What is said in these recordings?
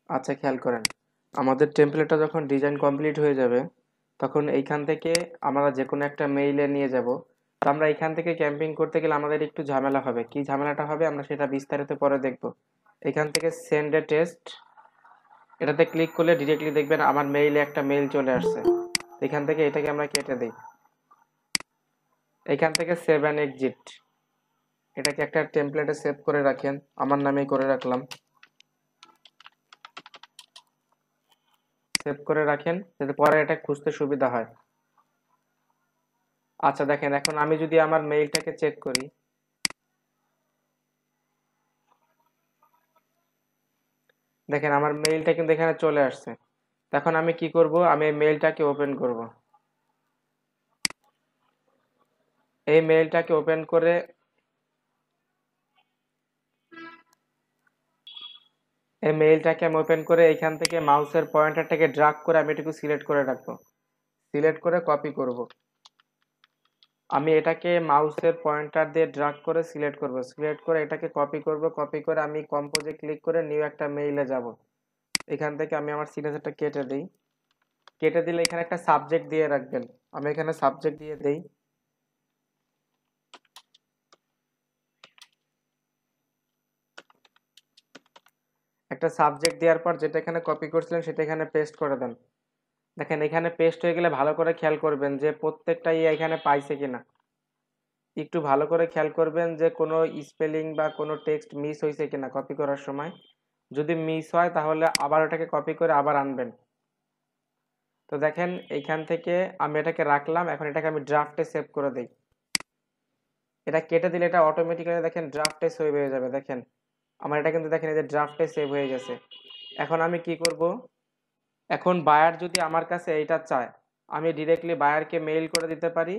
আচ্ছা, খেয়াল করেন, আমাদের টেমপ্লেটটা যখন ডিজাইন কমপ্লিট হয়ে যাবে তখন এইখান থেকে আমরা যে কোনো একটা মেইলে নিয়ে যাব। তো আমরা এখান থেকে ক্যাম্পিং করতে গেলে আমাদের একটু ঝামেলা হবে। কি ঝামেলাটা হবে আমরা সেটা বিস্তারিত পরে দেখব। এখান থেকে সেন্ড এ টেস্ট, এটাতে ক্লিক করলে ডিরেক্টলি দেখবেন আমার মেইলে একটা মেইল চলে আসছে। এখান থেকে এটাকে আমরা কেটে দিই। এখান থেকে সেভ অ্যান্ড এক্সিট, এটাকে একটা টেমপ্লেটে সেভ করে রাখেন, আমার নামেই করে রাখলাম। সেভ করে রাখেন যাতে পরে এটা খুঁজতে সুবিধা হয়। আচ্ছা দেখেন, এখন আমি যদি আমার মেইলটাকে চেক করি, দেখেন আমার মেইলটা কিন্তু এখানে চলে আসছে। এখন আমি কি করব, আমি এই মেইলটাকে ওপেন করব। এই মেইলটাকে ওপেন করে আমি ওপেন করে এখান থেকে মাউসের পয়েন্টারটাকে ড্রাগ করে আমি এটাকে সিলেক্ট করে রাখবো। সিলেক্ট করে কপি করব। আমি এটাকে মাউসের পয়েন্টার দিয়ে ড্রাগ করে সিলেক্ট করব, সিলেক্ট করে এটাকে কপি করব, কপি করে আমি কম্পোজে ক্লিক করে নিউ একটা মেইলে যাব। এখান থেকে আমি আমার সিগনেচারটা কেটে দিই। কেটে দিলে এখানে একটা সাবজেক্ট দিয়ে রাখবেন, আমি এখানে সাবজেক্ট দিয়ে দেই। একটা সাবজেক্ট দেওয়ার পর যেটা এখানে কপি করছিলেন সেটা এখানে পেস্ট করে দেন। দেখেন এখানে পেস্ট হয়ে গেলে ভালো করে খেয়াল করবেন যে প্রত্যেকটাই এখানে পাইছে কিনা। একটু ভালো করে খেয়াল করবেন যে কোনো স্পেলিং বা কোনো টেক্সট মিস হয়েছে কিনা কপি করার সময়। যদি মিস হয় তাহলে আবার ওটাকে কপি করে আবার আনবেন। তো দেখেন এইখান থেকে আমি এটাকে রাখলাম, এখন এটাকে আমি ড্রাফটে সেভ করে দিই। এটা কেটে দিলে এটা অটোমেটিক্যালি দেখেন ড্রাফটে সেভ হয়ে যাবে। দেখেন আমার এটা কিন্তু দেখেন এই যে ড্রাফটে সেভ হয়ে গেছে। এখন আমি কি করব, এখন বায়ার যদি আমার কাছে এইটা চায় আমি ডিরেক্টলি বায়ারকে মেইল করে দিতে পারি।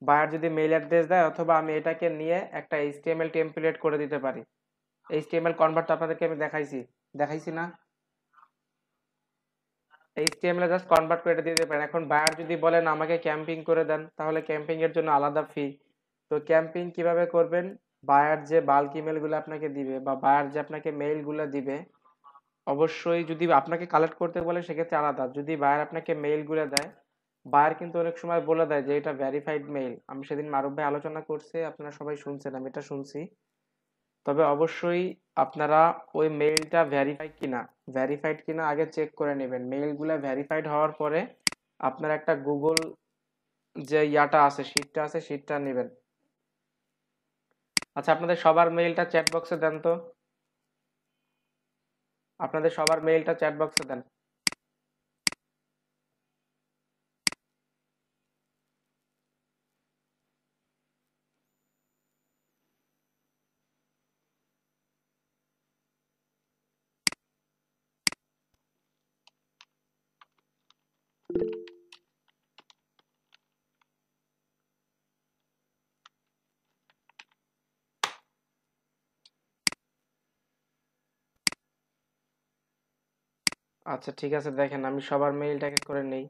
বায়ার যদি মেইল অ্যাড্রেস দেয়, অথবা আমি এটাকে নিয়ে একটা এইচটিএমএল টেমপ্লেট করে দিতে পারি। এইচটিএমএল কনভার্ট তো আপনাদেরকে আমি দেখাইছি, দেখাইছি না? এইচটিএমএল জাস্ট কনভার্ট করে এটা দিয়ে দিতে পারেন। এখন বায়ার যদি বলেন আমাকে ক্যাম্পিং করে দেন, তাহলে ক্যাম্পিং এর জন্য আলাদা ফি। তো ক্যাম্পিং কিভাবে করবেন, বায়ার যে বাল্ক ইমেলগুলো আপনাকে দিবে বা বায়ার যে আপনাকে মেইলগুলো দিবে, অবশ্যই যদি আপনাকে কালেক্ট করতে বলে সেক্ষেত্রে আলাদা। যদি বায়ার আপনাকে মেইলগুলো দেয়, বায়ার কিন্তু অনেক সময় বলে দেয় যে এটা ভেরিফাইড মেইল। আমি সেদিন মারুফ ভাই আলোচনা করছে, আপনারা সবাই শুনছেন, আমি এটা শুনছি। তবে অবশ্যই আপনারা ওই মেইলটা ভেরিফাইড কিনা আগে চেক করে নেবেন। মেইলগুলো ভেরিফাইড হওয়ার পরে আপনার একটা গুগল যে ইয়াটা আছে, শিটটা আছে, শিটটা নেবেন। আচ্ছা, আপনাদের সবার মেইলটা চ্যাট বক্সে দেন তো, আপনাদের সবার মেইলটা চ্যাট বক্সে দেন। আচ্ছা ঠিক আছে, দেখেন আমি সবার মেইলটাকে করে নেই।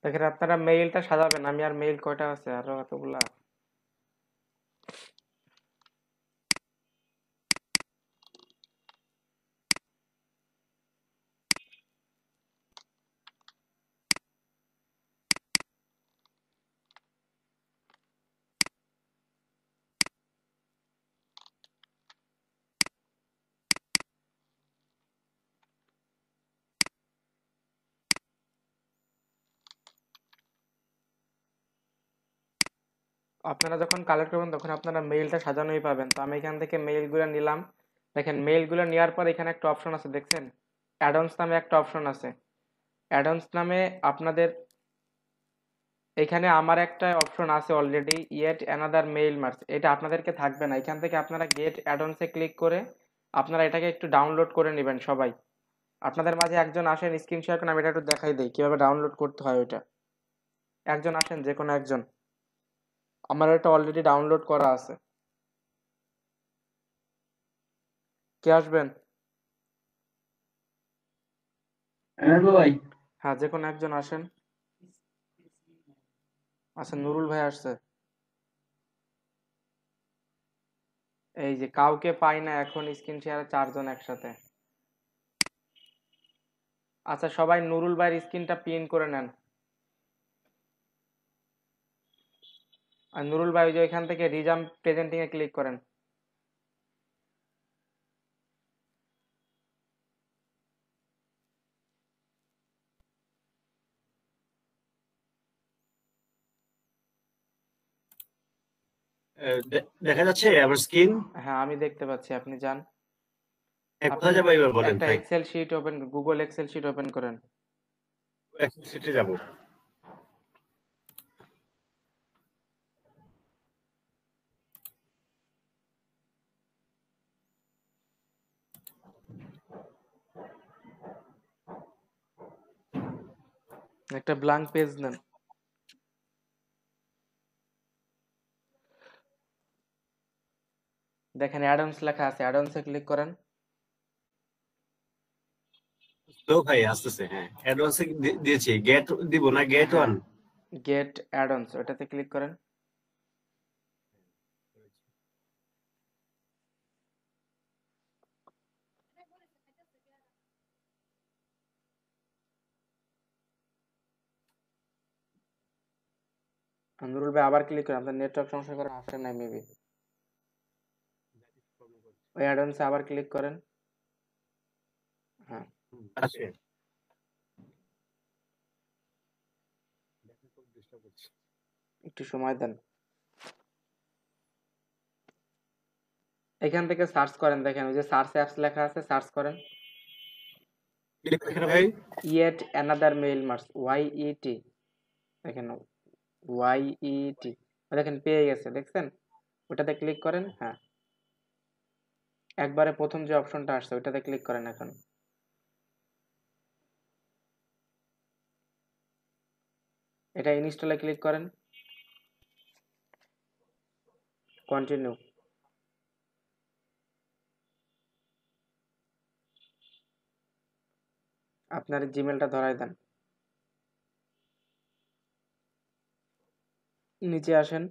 দেখেন আপনারা মেইলটা সাজাবেন, আমি আর মেইল কয়টা আছে আরো এতগুলা। আপনারা যখন কালেক্ট করবেন তখন আপনারা মেইলটা সাজানোই পাবেন। তো আমি এখান থেকে মেইলগুলো নিলাম। দেখেন মেইলগুলো নেওয়ার পর এখানে একটা অপশন আছে দেখছেন, অ্যাডন্স নামে একটা অপশন আছে। অ্যাডন্স নামে আপনাদের এখানে আমার একটা অপশন আছে already, yet another mail marks, এটা আপনাদেরকে থাকবে না। এখান থেকে আপনারা গেট অ্যাডন্সে ক্লিক করে আপনারা এটাকে একটু ডাউনলোড করে নেবেন সবাই। আপনাদের মাঝে একজন আসেন, স্ক্রিন শেয়ার করেন, আমি এটা একটু দেখাই দিই কিভাবে ডাউনলোড করতে হয় ওইটা। একজন আসেন, যে কোনো একজন। আমার এটা অলরেডি ডাউনলোড করা আছে। কে আসবেন? ভাই হ্যাঁ, যে কোনো একজন আসেন। আচ্ছা, নুরুল ভাই আসছে। এই যে কাউকে পাই না এখন স্ক্রিন শেয়ারে, চারজন একসাথে। আচ্ছা, সবাই নুরুল ভাইয়ের স্ক্রিনটা পিন করে নেন। আর নুরুল ভাই ওই যে এখান থেকে রিজাম প্রেজেন্টিং এ ক্লিক করেন। দেখা যাচ্ছে আমার স্ক্রিন। হ্যাঁ, আমি দেখতে পাচ্ছি, আপনি যান। আপনি কোথায় যাবো এবার বলেন একটা ভাই? Excel sheet open, Google Excel sheet open করেন। এখন সিটে যাবো। একটা ব্ল্যাঙ্ক পেজ নেন। দেখেন অ্যাডন্স লেখা আছে, অ্যাডন্সে ক্লিক করেন। তো ভাই আসতেছে, হ্যাঁ অ্যাডভান্স দিয়েছি। গেট দিব না, গেট হ্যাঁ, ওয়ান। গেট অ্যাডন্স ওটাতে ক্লিক করেন। নুরুল ভাই আবার ক্লিক করেন, আপনার নেটওয়ার্ক সমস্যা করে আসে নাই মেবি। ওই অ্যাডন্সে আবার ক্লিক করেন। হ্যাঁ, আছে। একটু সময় দেন। এখান থেকে সার্চ করেন, দেখেন ওই যে সার্চ অ্যাপস লেখা আছে, সার্চ করেন। এখানে ভাই yet another mail marks, Y E T. দেখেন ওয়াই ই টি, দেখেন পেয়ে গেছে, দেখছেন? ওটাতে ক্লিক করেন। হ্যাঁ, একবারে প্রথম যে অপশনটা আসছে ওইটাতে ক্লিক করেন এখন। এটা ইনস্টলে ক্লিক করেন, কন্টিনিউ। আপনার জিমেলটা ধরাই দেন, নিচে আসেন,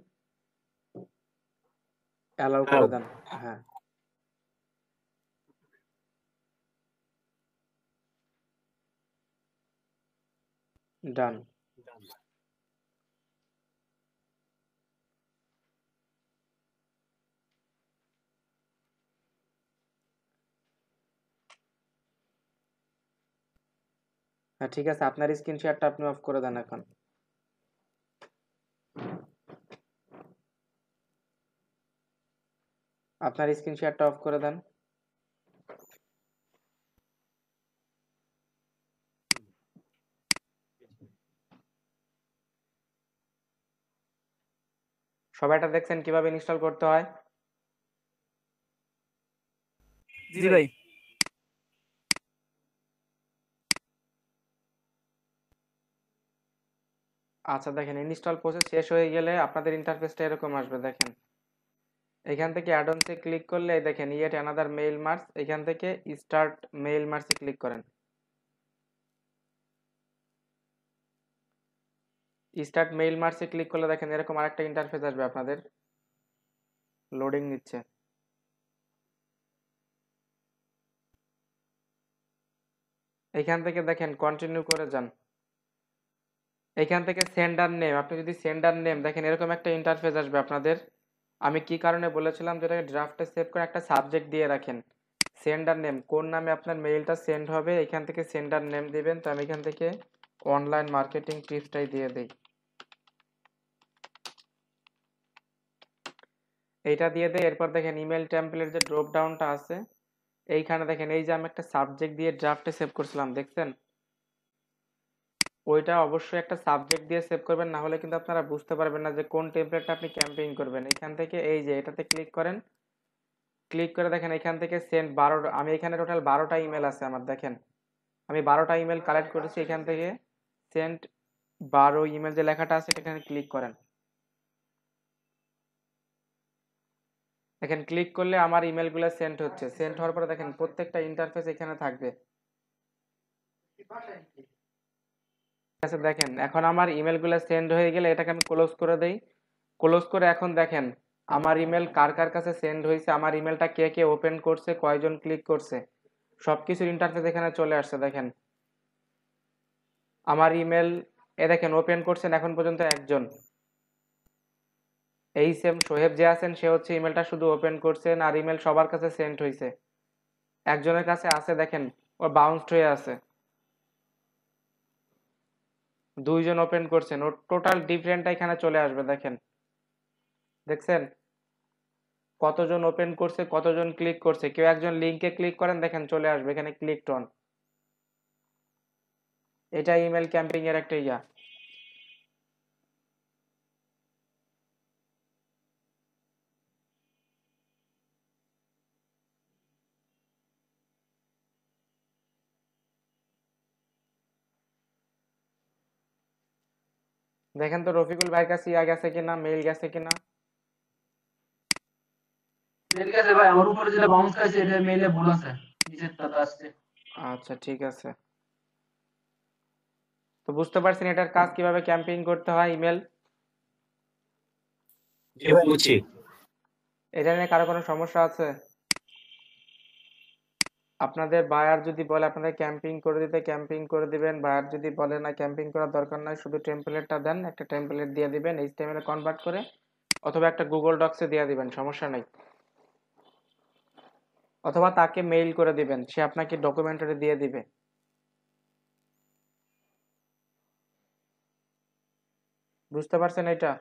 অ্যালাউ করে দেন। হ্যাঁ, ডান। হ্যাঁ, ঠিক আছে, আপনার স্ক্রিন শেয়ারটা আপনি অফ করে দেন এখন। আপনার স্ক্রিন শেয়ারটা অফ করে দেন। সবাই এটা দেখছেন কিভাবে ইনস্টল করতে হয়? জি ভাই। আচ্ছা, দেখেন ইনস্টল প্রসেস শেষ হয়ে গেলে আপনাদের ইন্টারফেসটা এরকম আসবে, দেখেন। এখান থেকে অ্যাডন্সে ক্লিক করলে দেখেন ইয়েট অ্যানাদার মেইল মার্কস, এখান থেকে স্টার্ট মেইল মার্কসে ক্লিক করেন। স্টার্ট মেইল মার্চে ক্লিক করলে দেখেন এরকম আরেকটা ইন্টারফেস আসবে আপনাদের, লোডিং নিচ্ছে। এখান থেকে দেখেন কন্টিনিউ করে যান। এখান থেকে সেন্ডার নেম, আপনি যদি সেন্ডার নেম দেখেন এরকম একটা ইন্টারফেস আসবে আপনাদের। আমি কি কারণে বলেছিলাম যে এটাকে ড্রাফটে সেভ করে একটা সাবজেক্ট দিয়ে রাখেন, সেন্ডার নেম, কোন নামে আপনার মেইলটা সেন্ড হবে এখান থেকে সেন্ডার নেম দিবেন। তো আমি এখান থেকে অনলাইন মার্কেটিং টিপসটাই দিয়ে দিই। এইটা দিয়ে দেয়, এরপর দেখেন ইমেল টেমপ্লেট যে ড্রপ ডাউনটা আছে এইখানে দেখেন এই যে আমি একটা সাবজেক্ট দিয়ে ড্রাফটে সেভ করছিলাম দেখছেন, ওইটা অবশ্যই একটা সাবজেক্ট দিয়ে সেভ করবেন, না হলে কিন্তু আপনারা বুঝতে পারবেন না যে কোন টেমপ্লেটটা আপনি ক্যাম্পেইন করবেন। এখান থেকে এই যে এটাতে ক্লিক করেন, ক্লিক করে দেখেন এখান থেকে সেন্ড 12, আমি এখানে টোটাল 12টা ইমেল আছে আমার, দেখেন আমি 12টা ইমেল কালেক্ট করেছি। এখান থেকে সেন্ড 12 ইমেল যে লেখাটা আছে এখানে ক্লিক করেন। দেখেন ক্লিক করলে আমার ইমেলগুলো সেন্ড হচ্ছে, সেন্ড হওয়ার পরে দেখেন প্রত্যেকটা ইন্টারফেস এখানে থাকবে। আচ্ছা দেখেন এখন আমার ইমেলগুলো সেন্ড হয়ে গেলে এটাকে আমি ক্লোজ করে দেই। ক্লোজ করে এখন দেখেন আমার ইমেল কার কার কাছে সেন্ড হয়েছে, আমার ইমেলটা কে কে ওপেন করছে, কয়জন ক্লিক করছে, সবকিছুর ইন্টারফেস এখানে চলে আসছে। দেখেন আমার ইমেল এ দেখেন ওপেন করছেন এখন পর্যন্ত একজন, এই সেম সোহেব যে আছেন সে হচ্ছে ইমেলটা শুধু ওপেন করছেন, আর ইমেল সবার কাছে সেন্ড হয়েছে। একজনের কাছে আছে দেখেন ও বাউন্সড হয়ে আছে, দুইজন ওপেন করছেন, ওর টোটাল ডিফারেন্টটা এখানে চলে আসবে। দেখেন দেখছেন কতজন ওপেন করছে, কতজন ক্লিক করছে, কেউ একজন লিংকে ক্লিক করেন দেখেন চলে আসবে এখানে ক্লিক অন। এটা ইমেল ক্যাম্পিং এর একটা ইয়া। দেখেন তো রফিকুল ভাইয়ের কাছে ইয়া গেছে কিনা, মেইল গেছে কিনা। মেল গেছে ভাই, আমার উপরে যেটা বাউন্স খাইছে এটা মেইলে ভুল আছে, নিচের টাকা আসছে। আচ্ছা ঠিক আছে, তো বুঝতে পারছেন এটার কাজ কিভাবে ক্যাম্পিং করতে হয় ইমেল। জি ভাই বুঝছি। এটা নিয়ে কারো কোনো সমস্যা আছে? আপনাদের বায়ার যদি বলে আপনাদের ক্যাম্পিং করে দিতে ক্যাম্পিং করে দিবেন, বায়ার যদি বলে না ক্যাম্পিং করার দরকার নাই শুধু টেমপ্লেটটা দেন, একটা টেমপ্লেট দিয়ে দিবেন এইচটিএমএল এ কনভার্ট করে, অথবা একটা গুগল ডক্সে দিয়ে দিবেন, সমস্যা নাই। অথবা তাকে মেইল করে দিবেন, সে আপনাকে ডকুমেন্টারি দিয়ে দিবে। বুঝতে পারছেন এটা?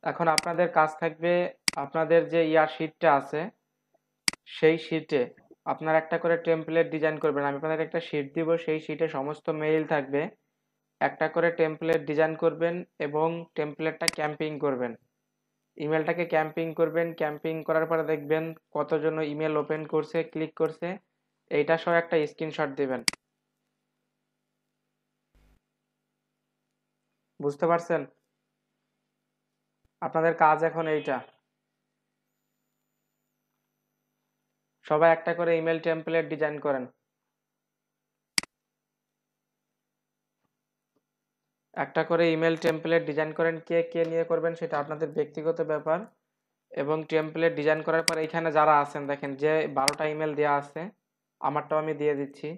এখন আপনাদের কাজ থাকবে, আপনাদের যে ইয়ার শিটটা আছে সেই শিটে আপনার একটা করে টেমপ্লেট ডিজাইন করবেন। আমি আপনাদের একটা শিট দিব, সেই শিটে সমস্ত মেইল থাকবে, একটা করে টেমপ্লেট ডিজাইন করবেন এবং টেমপ্লেটটা ক্যাম্পিং করবেন, ইমেলটাকে ক্যাম্পিং করবেন। ক্যাম্পিং করার পরে দেখবেন কতজন ইমেল ওপেন করছে, ক্লিক করছে, এইটা সহ একটা স্ক্রিনশট দিবেন। বুঝতে পারছেন? আপনাদের কাজ এখন এইটা, সবাই একটা করে ইমেল টেমপ্লেট ডিজাইন করেন। একটা করে ইমেল টেমপ্লেট ডিজাইন করেন, কে কে নিয়ে করবেন সেটা আপনাদের ব্যক্তিগত ব্যাপার। এবং টেমপ্লেট ডিজাইন করার পর এখানে যারা আছেন দেখেন যে 12টা ইমেল দেওয়া আছে, আমারটাও আমি দিয়ে দিচ্ছি।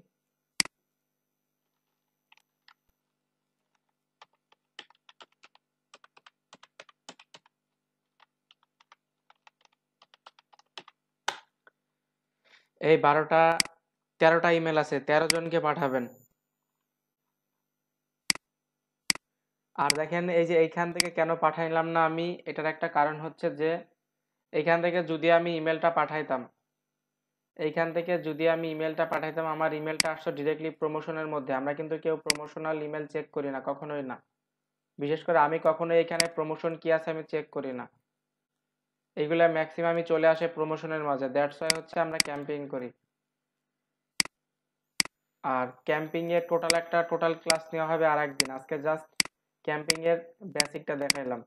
এই 13টা ইমেল আছে, 13 জনকে পাঠাবেন। আর দেখেন এই যে এইখান থেকে কেন পাঠাইলাম না আমি, এটার একটা কারণ হচ্ছে যে এইখান থেকে যদি আমি ইমেলটা পাঠাইতাম, এইখান থেকে যদি আমি ইমেলটা পাঠাইতাম আমার ইমেলটা আসছে ডিরেক্টলি প্রমোশনের মধ্যে, আমরা কিন্তু কেউ প্রমোশনাল ইমেল চেক করি না, কখনোই না। বিশেষ করে আমি কখনোই এখানে প্রমোশন কি আছে আমি চেক করি না, এগুলা ম্যাক্সিমামই চলে আসে প্রমোশনের মাঝে, দ্যাটস ওয়াই হচ্ছে আমরা ক্যাম্পেইন করি। আর ক্যাম্পিং এর টোটাল ক্লাস নেওয়া হবে আর একদিন, আজকে জাস্ট ক্যাম্পিং এর বেসিকটা দেখাইলাম।